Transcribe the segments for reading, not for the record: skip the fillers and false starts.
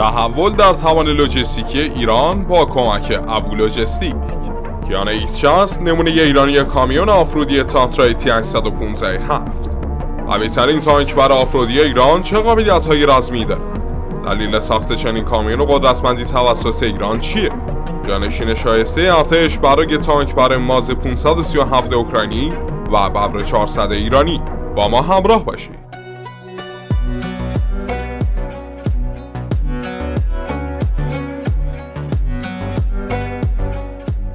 تحول در توان لوجستیکی ایران با کمک ابو لوجستیک. کیان ایسچست نمونه ایرانی کامیون آفرودی تاترای تی 815-7. قوی‌ترین تانک برای آفرودی ایران چه قابلیت‌های رزمی داره؟ دلیل ساخت چنین کامیون و قدرتمندی توسط ایران چیه؟ جانشین شایسته ارتش برای تانک برای ماز 537 اوکراینی و ببر 400 ایرانی. با ما همراه باشید.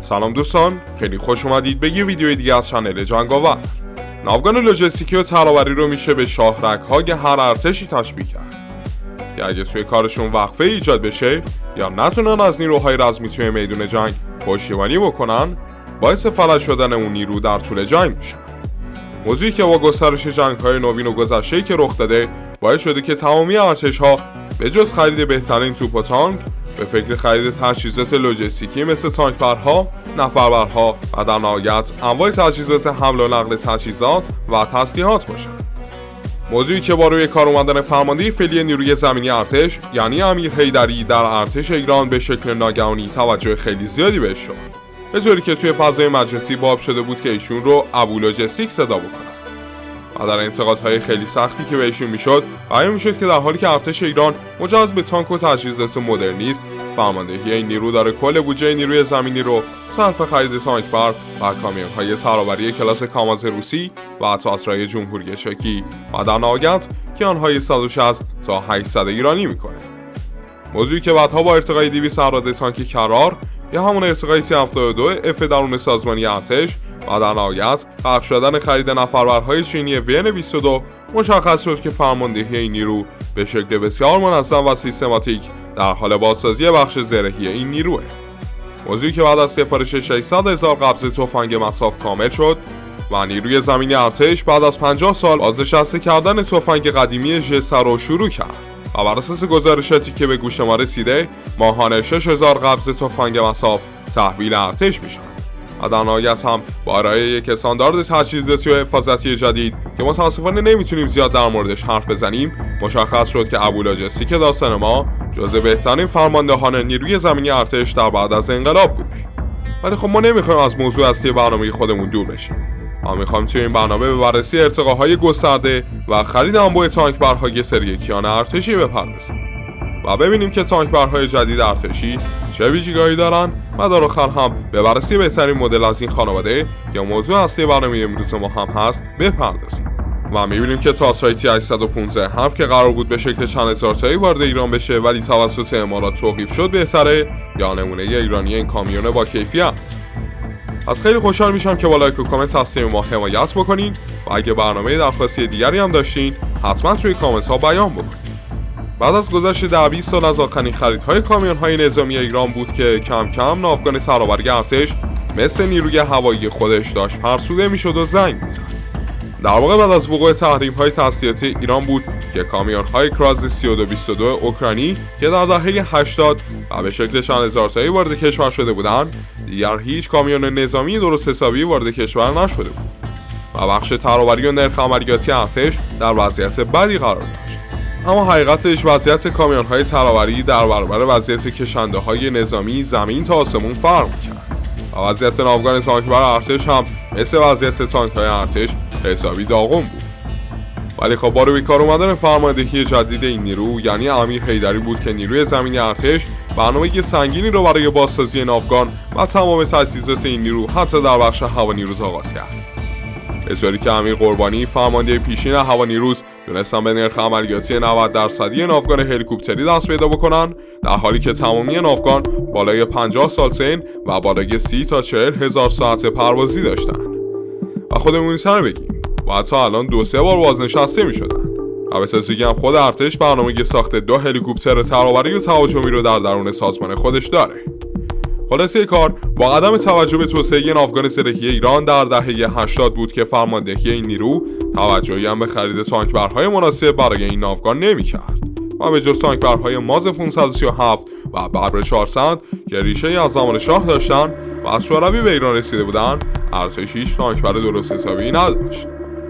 سلام دوستان، خیلی خوش اومدید به یه ویدیو دیگه از چنل جنگاور. ناوگان لوجستیکی و ترابری رو میشه به شاهرگ‌های هر ارتشی تشبیه کرد که اگه توی کارشون وقفه ایجاد بشه یا نتونن از نیروهای رزمی توی میدون جنگ پشتیبانی بکنن، باعث فلج شدن اون نیرو در طول جنگ میشن. موضوعی که با گسترش جنگ‌های نوین و گذشته‌ای که رخ داده باعث شده که تمامی ارتش‌ها به جز خرید بهترین توپ و تانک به فکر خرید تجهیزات لوجستیکی مثل تانکبرها، نفربرها و در نهایت انواع تجهیزات حمل و نقل تجهیزات و تسلیحات باشند. موضوعی که با روی کار اومدن فرمانده فعلی نیروی زمینی ارتش یعنی امیر حیدری در ارتش ایران به شکل ناگهانی توجه خیلی زیادی بهش شد، به طوری که توی فضای مجلسی باب شده بود که ایشون رو ابو لوجستیک صدا بکنن. و در انتقادهای خیلی سختی که بهشون میشد بیان میشد که در حالی که ارتش ایران مجهز به تانک و تجهیزات مدرن نیست، فرماندهی این نیرو داره کل بودجه نیروی زمینی رو صرف خرید تانکبر و کامیون‌های ترابری کلاس کاماز روسی و تاترای جمهوری چکی و در نهایت کیان‌های 160 تا 800 ایرانی میکنه. موضوعی که بعدها با ارتقای 200 اراده تانک کرار یا همون ارتقای 372 اف درون سازمانی ارتش و در نهایت حق شدن خرید نفربرهای چینی وین 22 مشخص شد که فرماندهی این نیرو به شکل بسیار منظم و سیستماتیک در حال بازسازی بخش زرهی این نیروه. موضوعی که بعد از سفارش 600,000 قبض تفنگ مصاف کامل شد و نیروی زمینی ارتش بعد از 50 سال بازنشسته کردن تفنگ قدیمی ژسر رو شروع کرد و بر اساس گزارشاتی که به گوش ما رسیده ماهانه 6,000 قبض تفنگ مصاف تحویل ارتش میشن. و در نهایت هم با ارائه یک استاندارد تجهیزاتی و حفاظتی جدید که متاسفانه نمیتونیم زیاد در موردش حرف بزنیم، مشخص شد که ابو لوجستیک داستان ما جزو بهترین فرماندهان نیروی زمینی ارتش در بعد از انقلاب بوده. ولی خب ما نمیخوایم از موضوع اصلی برنامه خودمون دور بشیم. ما میخوایم توی این برنامه به بررسی ارتقاهای گسترده و خرید انواع تانکبرهای سری کیان ارتشی بپردازیم و ببینیم که تانکبرهای جدید ارتشی چه ویژگی‌هایی دارن و در آخر هم به بررسی بهترین مدل از این خانواده یا موضوع اصلی برنامه امروز ما هم هست بپردازیم و می‌بینیم که تاترای تی 815-7 که قرار بود به شکل چند هزار تایی وارد ایران بشه ولی توسط امارات توقیف شد بهتره یا نمونه ایرانی این کامیون با کیفیت. از خیلی خوشحال میشم که با لایک و کامنت تصمیم ما حمایت بکنین و اگه برنامه درخواستی دیگری هم داشتین حتما توی کامنت ها بیان بکنین. بعد از گذشت 10-20 سال از آخرین خریدهای کامیون‌های نظامی ایران بود که کم کم ناوگان ترابری ارتش مثل نیروی هوایی خودش داشت فرسوده میشد و زنگ میزد. در واقع بعد از وقوع تحریم‌های تسلیحاتی ایران بود که کامیون‌های کراز 3222 اوکراینی که در دهه 80 و به شکل چند هزار تایی وارد کشور شده بودند، دیگر هیچ کامیون نظامی درست حسابی وارد کشور نشده بود و بخش ترابری و نرخ عملیاتی ارتش در وضعیت بدی قرار داشت. اما حقیقتش وضعیت کامیون‌های ترابری در برابر وضعیت کشنده‌های نظامی زمین تا آسمون فرق می‌کرد و وضعیت ناوگان تانکبر ارتش هم مثل وضعیت تانک‌های ارتش حسابی داغون بود. ولی خب با روی کار اومدن فرماندهی جدید این نیرو یعنی امیر حیدری بود که نیروی زمینی ارتش برنامه سنگینی رو برای بازسازی ناوگان و تمام تجهیزات این نیرو حتی در بخش هوانیروز آغاز کرد. به طوری که امیر قربانی فرمانده پیشین هوانیروز تونستن به نرخ عملیاتی 90% ناوگان هلیکوپتری دست پیدا بکنن، در حالی که تمامی ناوگان بالای 50 سال سن و بالای 30 تا 40 هزار ساعت پروازی داشتن. و خودمون سر بگیم و حتی الان 2-3 بار بازنشسته می شدن. و به تازگی هم خود ارتش برنامه ساخت 2 هلیکوپتر ترابری و تهاجمی رو در درون سازمان خودش داره. خلاصه کار با عدم توجه به توسعه ناوگان زرهی ایران در دهه 80 بود که فرماندهی این نیرو توجهی هم به خرید تانکبرهای مناسب برای این ناوگان نمی‌کرد و به جز تانکبرهای ماز 537 و ببر 400 که ریشه از زمان شاه داشتن و از شوروی به ایران رسیده بودند، ارتش هیچ تانکبر درست حسابی نداشت.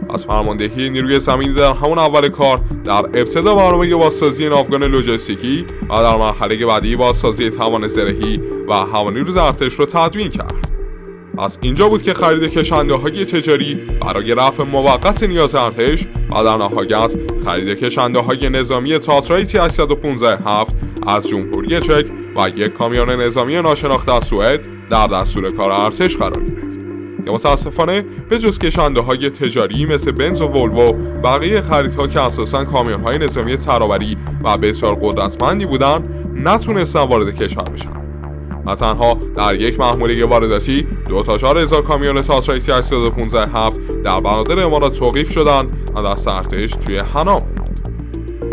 از فرماندهی نیروی زمینی در همون اول کار در ابتدا برنامه بازسازی ناوگان لوجستیکی و در مرحله بعدی بازسازی توان زرهی و هوانیروی ارتش رو تدوین کرد. از اینجا بود که خرید کشنده‌های تجاری برای رفع موقت نیاز ارتش و در نهایت خرید کشنده‌های نظامی تاترای T-815 از جمهوری چک و یک کامیون نظامی ناشناخته از سوئد در دستور کار ارتش قرار گرفت. که متاسفانه به جز کشنده‌های تجاری مثل بنز و ولوو، بقیه خریدها که اساساً کامیون‌های نظامی ترابری و بسیار قدرتمندی بودن نتونستن وارد کشور بشن. و تنها در یک محموله وارداتی 2,000 کامیون تاترای T-815 در بنادر امارات توقیف شدند و دست ارتش توی حنا بود.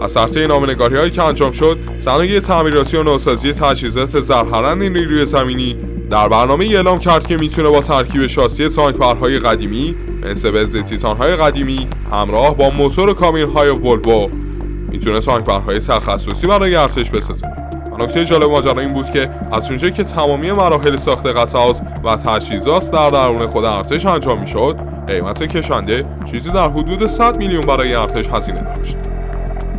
از سرطه نامنگاری‌هایی که انجام شد، صنایع تعمیراتی و نوسازی تجهیزات زرهرن نیروی زمینی در برنامه اعلام کرد که میتونه با ترکیب شاسی تانکبرهای قدیمی مثل بنز تیتان‌های قدیمی همراه با موتور کامیون‌های ولوو میتونه تانکبرهای تخصصی برای ارتش بسازه. نکته جالب ماجرا این بود که از اونجایی که تمامی مراحل ساخت قطعات و تجهیزات در درون خود ارتش انجام میشد، قیمت کشنده چیزی در حدود 100 میلیون برای ارتش هزینه داشت.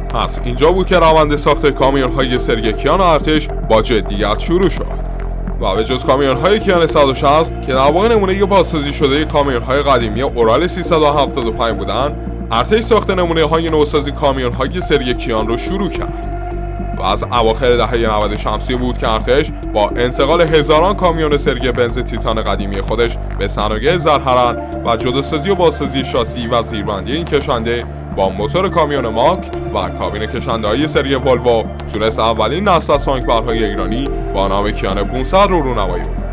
پس اینجا بود که روند ساخت کامیون‌های سرگکیان ارتش با جدیت شروع شد. و به جز کامیون‌های کیان 160 که در واقع نمونه بازسازی شده کامیون‌های قدیمی اورال 375 بودند، ارتش ساخت نمونه‌های نوسازی کامیون‌های سرگکیان رو شروع کرد. و از اواخر دهه 90 شمسی بود که ارتش با انتقال هزاران کامیون سرگ بنز تیتان قدیمی خودش به صنایع زرهرن و جداسازی و بازسازی شاسی و زیربندی این کشنده با موتور کامیون ماک و کابین کشنده‌های سری ولوو تونست اولین نسل از تانکبرهای ایرانی با نام کیان 500 رو رونمایی بود.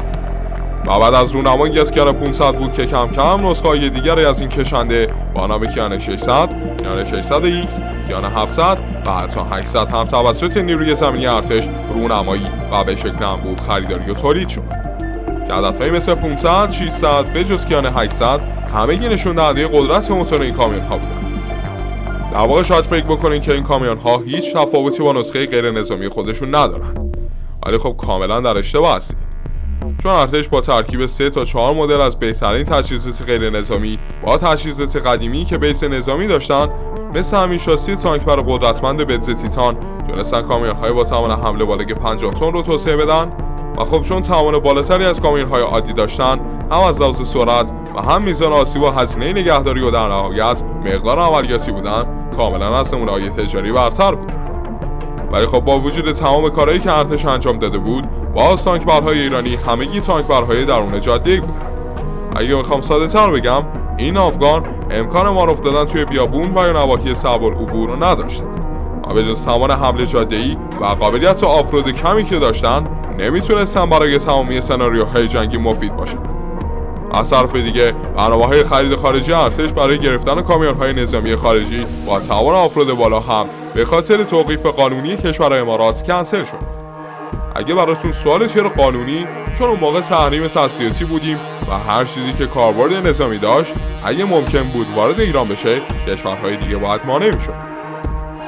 و بعد از رونمایی از کیان 500 بود که کم کم نسخه‌های دیگری از این کشنده با نام کیان 600، کیان 600X، کیان 700 و حتی 800 هم توسط نیروی زمینی ارتش رونمایی و به شکل انبوه خریداری و تولید شد. که عددهایی مثل 500، 600 به جز کیان 800 همه نشون دهنده قدرت موتور این کامیون‌ها بودند. در واقع شاید فکر بکنین که این کامیون‌ها هیچ تفاوتی با نسخه غیر نظامی خودشون ندارن، ولی خب کاملا در اشتباه هستید. چون ارتش با ترکیب 3 تا 4 مدل از بهترین تجهیزات غیر نظامی با تجهیزات قدیمی که بیس نظامی داشتن، مثل همین شاسی تانکبر قدرتمند بنز تیتان، تونستن کامیون‌های با توان حمل بالای 50 تن رو توسعه بدن. و خب چون توان بالاتری از کامیون‌های عادی داشتن، هم از لحاظ سرعت و هم میزان آسیب و هزینه نگهداری و در نهایت مقدار عملیاتی بودن، کاملا از نمونه‌های تجاری برتر بودن. ولی خب با وجود تمام کارهایی که ارتش انجام داده بود، باز تانکبرهای ایرانی همگی تانکبرهای درون جاده بودن. اگه بخوام ساده‌تر بگم، این افغان امکان مار افتادن توی بیابون و یا نواحی صعب العبور رو نداشتن و به جز توان حمل جاده‌ای و قابلیت آفرود کمی که داشتن، نمیتونستن برای تمامی سناریوهای جنگی مفید باشن. از طرف دیگه برنامه‌های خرید خارجی ارتش برای گرفتن کامیون‌های نظامی خارجی با توان آفرود بالا هم به خاطر توقیف قانونی کشور امارات کنسل شد. اگه براتون سوال چرا قانونی، چون اون موقع تحریم تسلیحاتی بودیم و هر چیزی که کاربرد نظامی داشت اگه ممکن بود وارد ایران بشه، کشورهای دیگه باید مانع می‌شد.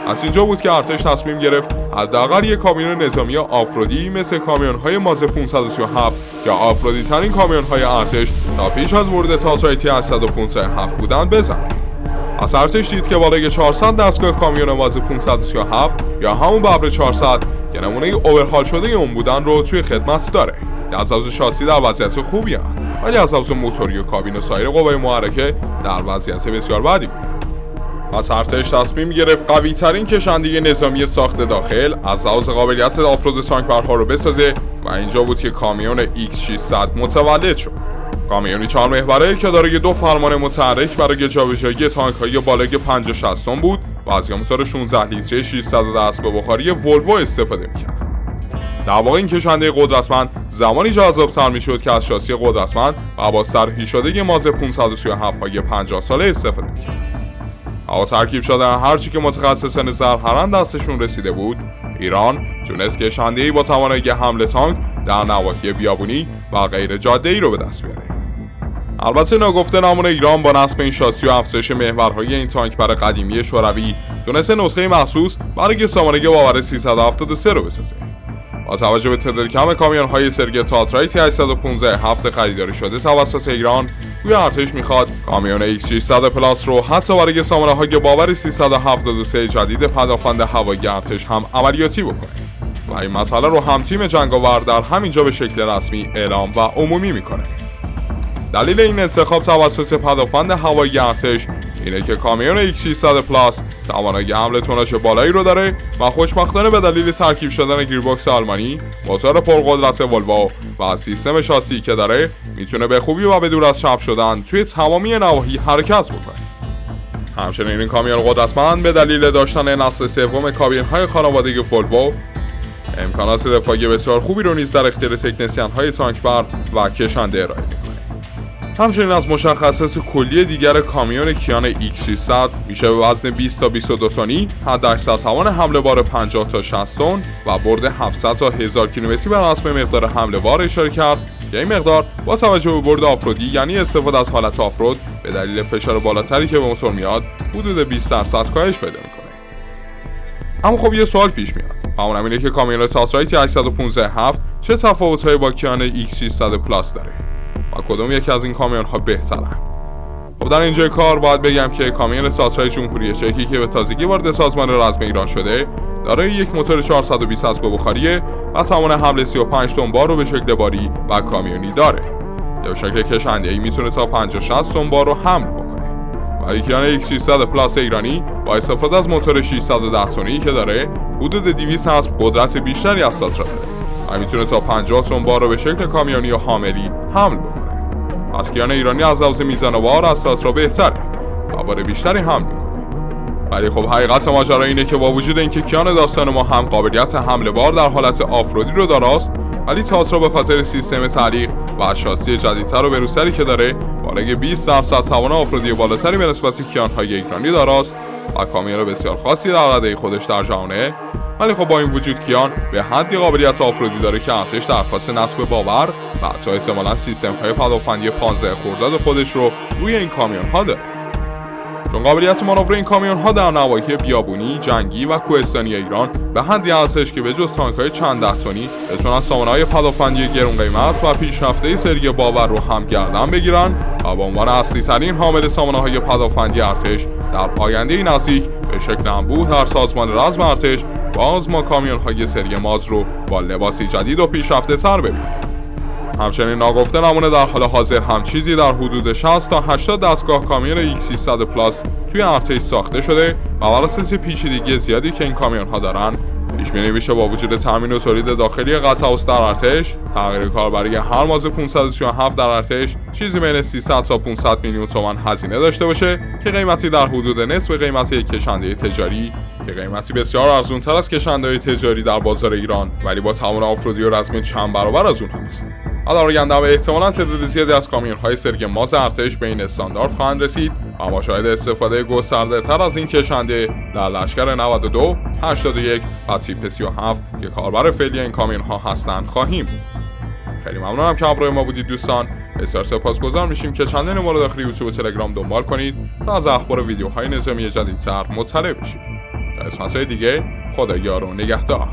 از اینجا بود که ارتش تصمیم گرفت حداقل یک کامیون نظامی آفرودی مثل کامیون‌های ماز 537 یا آفرودی ترین کامیون‌های ارتش تا پیش از ورود تاترای T-815 بودن بزنه. از ارتش دید که بالای 400 دستگاه کامیون ماز 537 یا همون ببر 400 که نمونه اوورهال شده اون بودن رو توی خدمت داره. از لحاظ شاسی در وضعیت خوبی هستند، ولی از لحاظ موتوری و کابین و سایر قوای محرکه در وضعیت بسیار بدی بود. پس ارتش تصمیم گرفت قوی ترین کشنده نظامی ساخت داخل از لحاظ قابلیت آفرود تانکبرها رو بسازه و اینجا بود که کامیون X600 متولد شد. کامیونی 4 محوره که دارای 2 فرمان متحرک برای جابجایی تانک‌های بالای 50-60 تن بود و از موتور 16 لیتری 600 اسب بخاری ولوو استفاده می‌کرد. در واقع این کشنده قدرتمند زمانی جذاب‌تر می‌شد که از شاسی قدرتمند و با سرحی شده ماز 537 های 50 ساله استفاده می‌کرد. با ترکیب شدن هرچی که متخصصان زرهرن دستشون رسیده بود، ایران تونست کشنده‌ای با توانایی حمل تانک در نواحی بیابونی و غیر جاده‌ای رو به دست بیاره. البته ناگفته نمونه ایران با نصب این شاسی و افزایش محورهای این تانکبر قدیمی شوروی تونست نسخه مخصوص برای سامانه باور 373 رو بسازه. با توجه به تعداد کم کامیون‌های سرگی تاترای T815 هفته خریداری شده توسط ایران، گویا ارتش میخواد کامیون X600 پلاس رو حتی برای سامانه‌های باور 373 جدید پدافند هوایی ارتش هم عملیاتی بکنه و این مسئله رو هم تیم جنگاور در همینجا به شکل رسمی اعلام و عمومی میکنه. دلیل این انتخاب توسط پدافند هوایی ارتش اینه که کامیون X600 پلاس توانایی حمل توناژ بالایی رو داره و خوشبختانه به دلیل ترکیب شدن گیربکس آلمانی، موتور پرقدرت ولوو و سیستم شاسی که داره میتونه به خوبی و بدون از چپ شدن توی تمامی نواحی حرکت بکنه. همچنین این کامیون قدرتمند به دلیل داشتن نسل سوم کابین‌های خانوادگی ولوو امکانات دفاعی بسیار خوبی رو نیز در اختیار تکنسین‌های تانکبر و کشنده ارائه می‌کنه. همچنین از مشخصات کلی دیگر کامیون کیان X600 میشه به وزن 20 تا 22 تنی، حداکثر توان حمل بار 50 تا 60 تن و برد 700 تا 1000 کیلومتری بر اساس مقدار حمل بار اشاره کرد که این مقدار با توجه به برد آفرودی یعنی استفاده از حالت آفرود به دلیل فشار بالاتری که به موتور میاد حدود 20% کاهش پیدا میکنه. اما خب یه سوال پیش میاد و اونم اینه که کامیون تاترای T815 چه تفاوت‌هایی با کیان X600 پلاس داره و کدوم یکی از این کامیون ها بهترن؟ خب در اینجای کار باید بگم که کامیون تاترای جمهوری چکی که به تازگی وارد سازمان رزم ایران شده دارای یک موتور 420 اسب بخاریه و توان حمل 35 تن بار رو به شکل باری و کامیونی داره یا به شکل کشنده‌ای میتونه تا 50-60 تن بار رو حمل بکنه. و کیان X600 پلاس ایرانی با استفاده از موتور 610 تنی که داره حدود 200 اسب قدرت بیشتری از تاترا داره و میتونه تا 50 تن بار رو به شکل کامیونی و حاملی حمل بکنه. پس کیان ایرانی از لحاظ میزان بار از تاترا بهتره و بار بیشتری حمل میکنه. ولی خب حقیقت ماجرا اینه که با وجود اینکه کیان داستان ما هم قابلیت حمل بار در حالت آفرودی رو داراست، ولی تاترا به خاطر سیستم تعلیق و شاسی جدیدتر و بروسری که داره بالای 20% توان آفرودی بالاتری به نسبت کیان‌های ایرانی داراست و کامیون بسیار خاصی در رده خودش در جهانه. ولی خب با این وجود کیان به حدی قابلیت آفرودی داره که ارتش درخواست نصب باور و حتی احتمالاً سیستم‌های پدافندی 15 خرداد خودش رو روی این کامیون‌ها داره. چون قابلیت مانور این کامیون‌ها در نواحی بیابونی، جنگی و کوهستانی ایران به حدی هستش که به جز تانک‌های چند ده تنی بتونن سامانه‌های پدافندی گران قیمت و پیشرفته سری باور رو هم گردن بگیرن و به عنوان اصلی‌ترین حامل سامانه‌های پدافندی ارتش در آینده نزدیک به شکل انبوه در سازمان رزم ارتش باز ما کامیون‌های سری ماز رو با لباسی جدید و پیشرفته تر ببینیم. همچنین ناگفته نمونه در حال حاضر هم چیزی در حدود 60 تا 80 دستگاه کامیون X600 پلاس توی ارتش ساخته شده و بر اساس پیچیدگی زیادی که این کامیون ها دارن پیش بینی میشه با وجود تامین و تولید داخلی قطع در ارتش تغییر کاربری هر ماز 537 در ارتش چیزی بین 300 تا 500 میلیون تومان هزینه داشته باشه که قیمتی در حدود نصف قیمت یک کشنده تجاری که قیمتی بسیار ارزان‌تر از کشنده‌های تجاری در بازار ایران ولی با توان آفرودی و رزمی چند برابر از اون هست. در آینده هم احتمالاً تعداد زیادی از کامیون‌های سرگ ماز ارتش به این استاندارد خواهند رسید و ما شاهد استفاده گسترده‌تر از این کشنده در لشکر 92 81 و تیپ 37 که کاربر فعلی این کامیون‌ها هستند خواهیم. خیلی ممنونم که همراه ما بودید دوستان. بسیار سپاسگزار میشیم که چنل ما رو داخل یوتیوب و تلگرام دنبال کنید تا از اخبار و ویدیوهای نظامی جدیدتر مطلع بشید. تا قسمت‌های دیگه خدا یار و نگهدار.